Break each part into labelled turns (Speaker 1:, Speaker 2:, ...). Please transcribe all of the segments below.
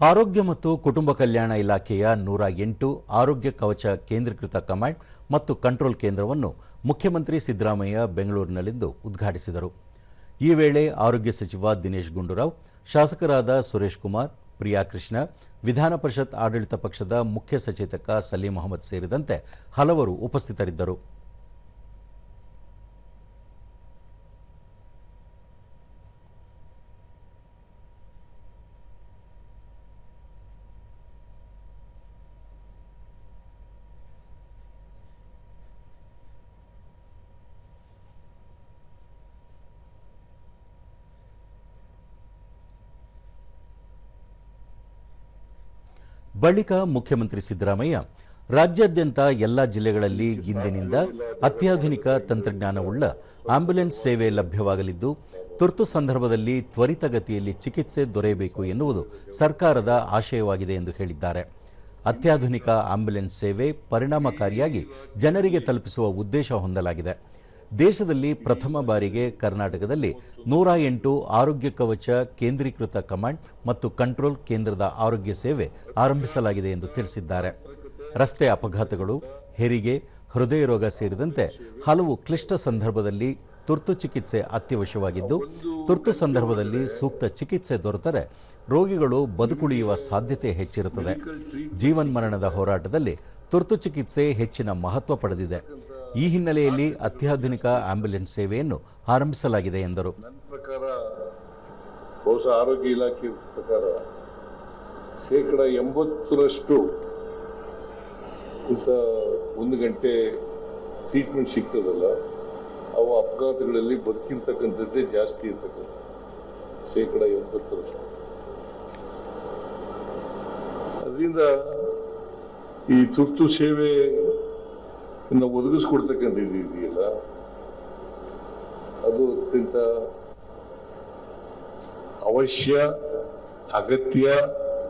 Speaker 1: ಆರೋಗ್ಯ ಮತ್ತು ಕುಟುಂಬ ಕಲ್ಯಾಣ ಇಲಾಖೆಯ 108 ಆರೋಗ್ಯ ಕವಚ ಕೇಂದ್ರೀಕೃತ ಕಮಾಂಡ್ ಮತ್ತು ಕಂಟ್ರೋಲ್ ಕೇಂದ್ರವನ್ನು ಮುಖ್ಯಮಂತ್ರಿ ಸಿದ್ದರಾಮಯ್ಯ ಬೆಂಗಳೂರಿನಲ್ಲಿಂದು ಉದ್ಘಾಟಿಸಿದರು. ಈ ವೇಳೆ ಆರೋಗ್ಯ ಸಚಿವ ದಿನೇಶ್ ಗುಂಡೂರಾವ್, ಶಾಸಕರಾದ ಸುರೇಶ್ ಕುಮಾರ್, ಪ್ರಿಯಾ ಕೃಷ್ಣ, ವಿಧಾನ ಪರಿಷತ್ ಆಡಳಿತ ಪಕ್ಷದ ಮುಖ್ಯ ಸಚೇತಕ ಸಲೀಂ ಅಹಮದ್ ಸೇರಿದಂತೆ ಹಲವರು ಉಪಸ್ಥಿತರಿದ್ದರು. ಬಳಿಕ ಮುಖ್ಯಮಂತ್ರಿ ಸಿದ್ದರಾಮಯ್ಯ ರಾಜ್ಯಾದ್ಯಂತ ಎಲ್ಲ ಜಿಲ್ಲೆಗಳಲ್ಲಿ ಇಂದಿನಿಂದ ಅತ್ಯಾಧುನಿಕ ತಂತ್ರಜ್ಞಾನವುಳ್ಳ ಆಂಬ್ಯುಲೆನ್ಸ್ ಸೇವೆ ಲಭ್ಯವಾಗಲಿದ್ದು, ತುರ್ತು ಸಂದರ್ಭದಲ್ಲಿ ತ್ವರಿತಗತಿಯಲ್ಲಿ ಚಿಕಿತ್ಸೆ ದೊರೆಯಬೇಕು ಎನ್ನುವುದು ಸರ್ಕಾರದ ಆಶಯವಾಗಿದೆ ಎಂದು ಹೇಳಿದ್ದಾರೆ. ಅತ್ಯಾಧುನಿಕ ಆಂಬ್ಯುಲೆನ್ಸ್ ಸೇವೆ ಪರಿಣಾಮಕಾರಿಯಾಗಿ ಜನರಿಗೆ ತಲುಪಿಸುವ ಉದ್ದೇಶ ಹೊಂದಲಾಗಿದೆ. ದೇಶದಲ್ಲಿ ಪ್ರಥಮ ಬಾರಿಗೆ ಕರ್ನಾಟಕದಲ್ಲಿ 108 ಆರೋಗ್ಯ ಕವಚ ಕೇಂದ್ರೀಕೃತ ಕಮಾಂಡ್ ಮತ್ತು ಕಂಟ್ರೋಲ್ ಕೇಂದ್ರದ ಆರೋಗ್ಯ ಸೇವೆ ಆರಂಭಿಸಲಾಗಿದೆ ಎಂದು ತಿಳಿಸಿದ್ದಾರೆ. ರಸ್ತೆ ಅಪಘಾತಗಳು, ಹೆರಿಗೆ, ಹೃದಯ ರೋಗ ಸೇರಿದಂತೆ ಹಲವು ಕ್ಲಿಷ್ಟ ಸಂದರ್ಭದಲ್ಲಿ ತುರ್ತು ಚಿಕಿತ್ಸೆ ಅತ್ಯವಶ್ಯವಾಗಿದ್ದು, ತುರ್ತು ಸಂದರ್ಭದಲ್ಲಿ ಸೂಕ್ತ ಚಿಕಿತ್ಸೆ ದೊರೆತರೆ ರೋಗಿಗಳು ಬದುಕುಳಿಯುವ ಸಾಧ್ಯತೆ ಹೆಚ್ಚಿರುತ್ತದೆ. ಜೀವನ್ಮರಣದ ಹೋರಾಟದಲ್ಲಿ ತುರ್ತು ಚಿಕಿತ್ಸೆ ಹೆಚ್ಚಿನ ಮಹತ್ವ ಪಡೆದಿದೆ. ಈ ಹಿನ್ನೆಲೆಯಲ್ಲಿ ಅತ್ಯಾಧುನಿಕ ಆಂಬ್ಯುಲೆನ್ಸ್ ಸೇವೆಯನ್ನು ಆರಂಭಿಸಲಾಗಿದೆ ಎಂದರು.
Speaker 2: ನನ್ನ ಪ್ರಕಾರ ಬಹುಶಃ ಆರೋಗ್ಯ ಇಲಾಖೆ ಪ್ರಕಾರ 80% ಇಂಥ 1 ಗಂಟೆ ಟ್ರೀಟ್ಮೆಂಟ್ ಸಿಗ್ತದಲ್ಲ, ಅವು ಅಪಘಾತಗಳಲ್ಲಿ ಬದುಕಿರ್ತಕ್ಕಂಥದ್ದೇ ಜಾಸ್ತಿ ಇರ್ತಕ್ಕಂಥ 80%. ಅದರಿಂದ ಈ ತುರ್ತು ಸೇವೆ ಒದಗಿಸ್ಕೊಡ್ತಕ್ಕಂಥದ್ದು ಇದೆಯಲ್ಲ, ಅದು ಅತ್ಯಂತ ಅವಶ್ಯ, ಅಗತ್ಯ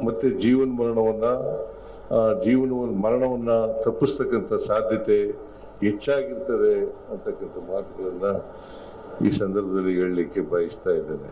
Speaker 2: ಮತ್ತೆ ಮರಣವನ್ನ ತಪ್ಪಿಸ್ತಕ್ಕಂಥ ಸಾಧ್ಯತೆ ಹೆಚ್ಚಾಗಿರ್ತದೆ ಅಂತಕ್ಕಂಥ ಮಾತುಗಳನ್ನ ಈ ಸಂದರ್ಭದಲ್ಲಿ ಹೇಳಲಿಕ್ಕೆ ಬಯಸ್ತಾ ಇದ್ದೇನೆ.